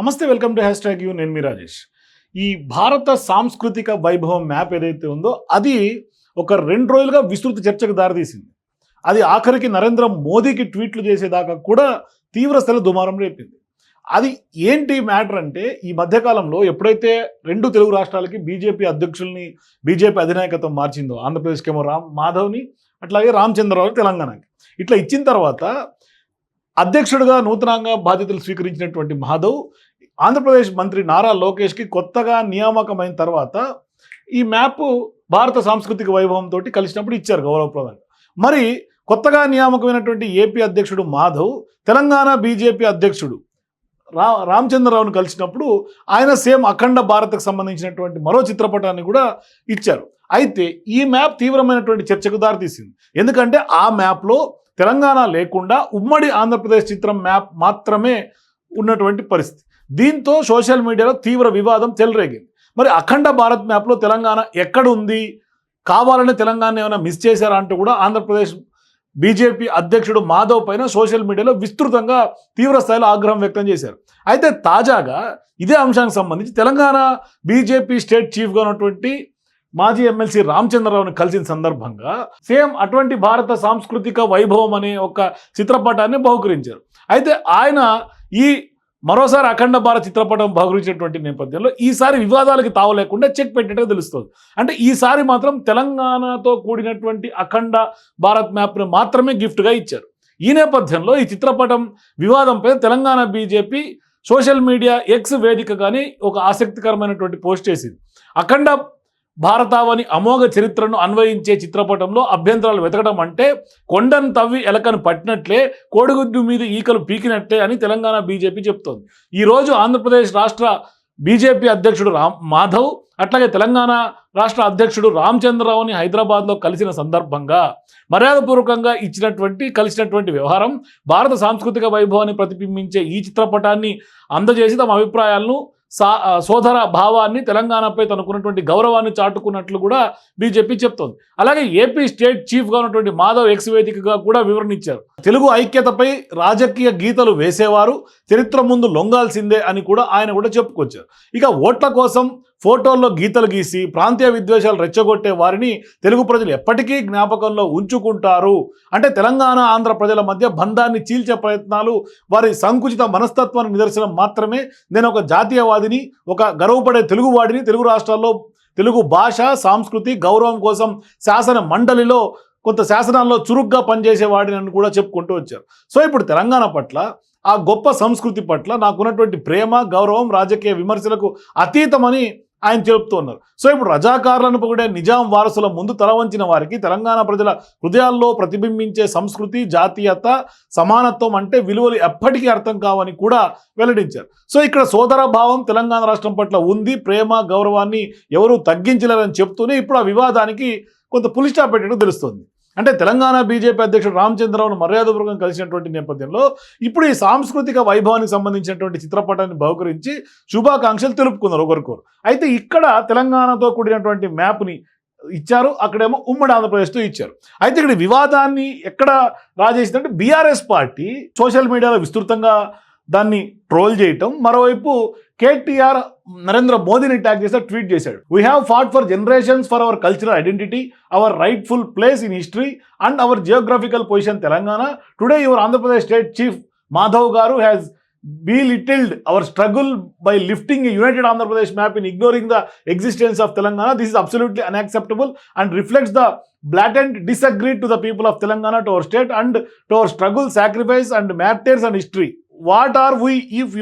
నమస్తే, welcome to hash tag you. నేను మీ రాజేష్. ఈ భారత సాంస్కృతిక వైభవం మ్యాప్ ఏదైతే ఉందో అది ఒక 2 రోజులుగా విస్తృత చర్చకు దారితీసింది. అది ఆఖరికి నరేంద్ర మోదీకి ట్వీట్లు చేసేదాకా కూడా తీవ్ర స్థాయిలో దుమారం రేపింది. అది ఏంటి మ్యాటర్ అంటే, ఈ మధ్యకాలంలో ఎప్పుడైతే 2 తెలుగు రాష్ట్రాలకి బీజేపీ అధినాయకత్వం మార్చిందో, ఆంధ్రప్రదేశ్కేమో మాధవ్ని, అట్లాగే రామచంద్రరావు తెలంగాణకి, ఇట్లా ఇచ్చిన తర్వాత అధ్యక్షుడిగా నూతనంగా బాధ్యతలు స్వీకరించినటువంటి మాధవ్ ఆంధ్రప్రదేశ్ మంత్రి నారా లోకేష్కి కొత్తగా నియామకమైన తర్వాత ఈ మ్యాప్ భారత సాంస్కృతిక వైభవంతో కలిసినప్పుడు ఇచ్చారు గౌరవప్రదంగా. మరి కొత్తగా నియామకమైనటువంటి ఏపీ అధ్యక్షుడు మాధవ్ తెలంగాణ బీజేపీ అధ్యక్షుడు రామచంద్రరావును కలిసినప్పుడు ఆయన సేమ్ అఖండ భారత్కు సంబంధించినటువంటి మరో చిత్రపటాన్ని కూడా ఇచ్చారు. అయితే ఈ మ్యాప్ తీవ్రమైనటువంటి చర్చకు దారితీసింది. ఎందుకంటే ఆ మ్యాప్లో తెలంగాణ లేకుండా ఉమ్మడి ఆంధ్రప్రదేశ్ చిత్రం మ్యాప్ మాత్రమే ఉన్నటువంటి పరిస్థితి. దీంతో సోషల్ మీడియాలో తీవ్ర వివాదం చెలరేగింది. మరి అఖండ భారత్ మ్యాప్లో తెలంగాణ ఎక్కడ ఉంది, కావాలని తెలంగాణ ఏమైనా మిస్ చేశారా అంటూ కూడా ఆంధ్రప్రదేశ్ బీజేపీ అధ్యక్షుడు మాధవ్ పైన సోషల్ మీడియాలో విస్తృతంగా తీవ్ర స్థాయిలో ఆగ్రహం వ్యక్తం చేశారు. అయితే తాజాగా ఇదే అంశానికి సంబంధించి తెలంగాణ బీజేపీ స్టేట్ చీఫ్గా ఉన్నటువంటి మాజీ ఎమ్మెల్సీ రామచంద్రరావుని కలిసిన సందర్భంగా సేమ్ అటువంటి భారత సాంస్కృతిక వైభవం అనే ఒక చిత్రపటాన్ని బహుకరించారు. అయితే ఆయన ఈ మరోసారి అఖండ భారత్ చిత్రపటం బహుకరించినటువంటి నేపథ్యంలో ఈసారి వివాదాలకి తావు లేకుండా చెక్ పెట్టినట్టుగా తెలుస్తుంది. అంటే ఈసారి మాత్రం తెలంగాణతో కూడినటువంటి అఖండ భారత్ మ్యాప్ను మాత్రమే గిఫ్ట్గా ఇచ్చారు. ఈ నేపథ్యంలో ఈ చిత్రపటం వివాదంపై Telangana BJP social media X వేదికగానే ఒక ఆసక్తికరమైనటువంటి పోస్ట్ చేసింది. అఖండ భారతావని అమోఘ చరిత్రను అన్వయించే చిత్రపటంలో అభ్యంతరాలు వెతకడం అంటే కొండను తవ్వి ఎలకను పట్టినట్లే, కోడిగుడ్డు మీద ఈకలు పీకినట్లే అని తెలంగాణ బీజేపీ చెప్తోంది. ఈరోజు ఆంధ్రప్రదేశ్ రాష్ట్ర బీజేపీ అధ్యక్షుడు మాధవ్, అట్లాగే తెలంగాణ రాష్ట్ర అధ్యక్షుడు రామచంద్రరావుని హైదరాబాద్లో కలిసిన సందర్భంగా మర్యాదపూర్వకంగా కలిసినటువంటి వ్యవహారం భారత సాంస్కృతిక వైభవాన్ని ప్రతిబింబించే ఈ చిత్రపటాన్ని అందజేసి తమ అభిప్రాయాలను సోదర భావాన్ని తెలంగాణపై తనకున్నటువంటి గౌరవాన్ని చాటుకున్నట్లు కూడా బీజేపీ చెప్తోంది. అలాగే ఏపీ స్టేట్ చీఫ్గా ఉన్నటువంటి మాధవ్ ఎక్స్ వేదికగా కూడా వివరణ ఇచ్చారు. తెలుగు ఐక్యతపై రాజకీయ గీతలు వేసేవారు చరిత్ర ముందు లొంగాల్సిందే అని కూడా ఆయన కూడా చెప్పుకొచ్చారు. ఇక ఓట్ల కోసం ఫోటోల్లో గీతలు గీసి ప్రాంతీయ విద్వేషాలు రెచ్చగొట్టే వారిని తెలుగు ప్రజలు ఎప్పటికీ జ్ఞాపకంలో ఉంచుకుంటారు. అంటే తెలంగాణ ఆంధ్ర ప్రజల మధ్య బంధాన్ని చీల్చే ప్రయత్నాలు వారి సంకుచిత మనస్తత్వానికి నిదర్శనం మాత్రమే. నేను ఒక జాతీయవాదిని, ఒక గర్వపడే తెలుగువాడిని, తెలుగు రాష్ట్రాల్లో తెలుగు భాష సంస్కృతి గౌరవం కోసం శాసన మండలిలో కొంత శాసనాల్లో చురుగ్గా పనిచేసేవాడిని అని కూడా చెప్పుకుంటూ వచ్చారు. సో ఇప్పుడు తెలంగాణ పట్ల, ఆ గొప్ప సంస్కృతి పట్ల నాకున్నటువంటి ప్రేమ గౌరవం రాజకీయ విమర్శలకు అతీతమని ఆయన చెబుతున్నారు. సో ఇప్పుడు రజాకారులను పొగిడే నిజాం వారసుల ముందు తల వంచిన వారికి తెలంగాణ ప్రజల హృదయాల్లో ప్రతిబింబించే సంస్కృతి, జాతీయత, సమానత్వం అంటే విలువలు ఎప్పటికీ అర్థం కావని కూడా వెల్లడించారు. సో ఇక్కడ సోదర భావం తెలంగాణ రాష్ట్రం పట్ల ఉంది, ప్రేమ గౌరవాన్ని ఎవరూ తగ్గించలేరని చెప్తూనే ఇప్పుడు ఆ వివాదానికి కొంత పులి స్టాప్ పెట్టడం తెలుస్తుంది. అంటే తెలంగాణ బీజేపీ అధ్యక్షుడు రామచంద్రరావును మర్యాదపూర్వకంగా కలిసినటువంటి నేపథ్యంలో ఇప్పుడు ఈ సాంస్కృతిక వైభవానికి సంబంధించినటువంటి చిత్రపటాన్ని బహుకరించి శుభాకాంక్షలు తెలుపుకున్నారు ఒకరికొరు. అయితే ఇక్కడ తెలంగాణతో కూడినటువంటి మ్యాప్ని ఇచ్చారు, అక్కడేమో ఉమ్మడి ఆంధ్రప్రదేశ్తో ఇచ్చారు. అయితే ఇక్కడ వివాదాన్ని ఎక్కడ రాజేసిందంటే బీఆర్ఎస్ పార్టీ సోషల్ మీడియాలో విస్తృతంగా దాన్ని ట్రోల్ చేయటం, మరోవైపు కేటీఆర్ నరేంద్ర మోదీని ట్యాగ్ చేసి ట్వీట్ చేశాడు. We have fought for generations for our cultural identity, our rightful place in history and our geographical position Telangana. Today your Andhra Pradesh state chief Madhav గారు has belittled our struggle by lifting a united Andhra Pradesh map in ignoring the existence of Telangana. This is absolutely unacceptable and reflects the blatant disagreement to the people of Telangana, to our state and to our struggle, sacrifice and martyrs and history. What are we if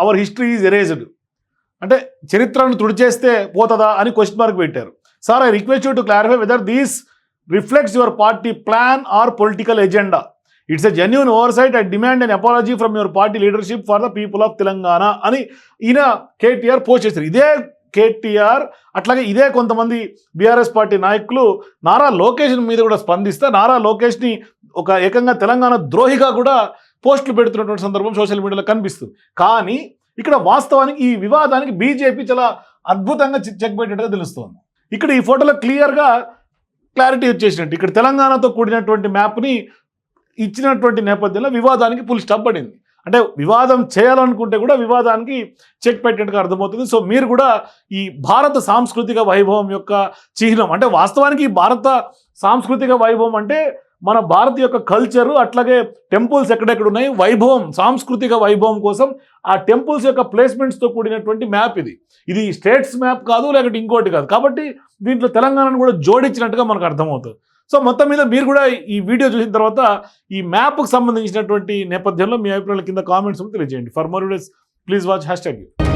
our history is erased? అంటే చరిత్రను తుడిచేస్తే పోతుందా అని question mark పెట్టారు. Sir, I request you to clarify whether this reflects your party plan or political agenda. It's a genuine oversight. I demand an apology from your party leadership for the people of Telangana అని ఈయన KTR post చేశారు. ఇదే కేటీఆర్ అట్లాగే ఇదే కొంతమంది BRS party నాయకులు నారా లోకేష్ మీద కూడా స్పందిస్తే నారా లోకేష్ని ఒక ఏకంగా తెలంగాణ ద్రోహిగా కూడా పోస్టులు పెడుతున్నటువంటి సందర్భం సోషల్ మీడియాలో కనిపిస్తుంది. కానీ ఇక్కడ వాస్తవానికి ఈ వివాదానికి బీజేపీ చాలా అద్భుతంగా చెక్ పెట్టినట్టుగా తెలుస్తోంది. ఇక్కడ ఈ ఫోటోలో క్లియర్గా క్లారిటీ వచ్చేసినట్టు ఇక్కడ తెలంగాణతో కూడినటువంటి మ్యాప్ని ఇచ్చినటువంటి నేపథ్యంలో వివాదానికి ఫుల్ స్టాప్ పడింది. అంటే వివాదం చేయాలనుకుంటే కూడా వివాదానికి చెక్ పెట్టినట్టుగా అర్థమవుతుంది. సో మీరు కూడా ఈ భారత సాంస్కృతిక వైభవం యొక్క చిహ్నం, అంటే వాస్తవానికి ఈ భారత సాంస్కృతిక వైభవం అంటే మన భారత యొక్క కల్చరు, అట్లాగే టెంపుల్స్ ఎక్కడెక్కడ ఉన్నాయి, వైభవం, సాంస్కృతిక వైభవం కోసం ఆ టెంపుల్స్ యొక్క ప్లేస్మెంట్స్తో కూడినటువంటి మ్యాప్ ఇది స్టేట్స్ మ్యాప్ కాదు, లేకపోతే ఇంకోటి కాదు. కాబట్టి దీంట్లో తెలంగాణను కూడా జోడించినట్టుగా మనకు అర్థమవుతుంది. సో మొత్తం మీద మీరు కూడా ఈ వీడియో చూసిన తర్వాత ఈ మ్యాప్కు సంబంధించినటువంటి నేపథ్యంలో మీ అభిప్రాయాల కింద కామెంట్స్ తెలియజేయండి. For more videos please watch #.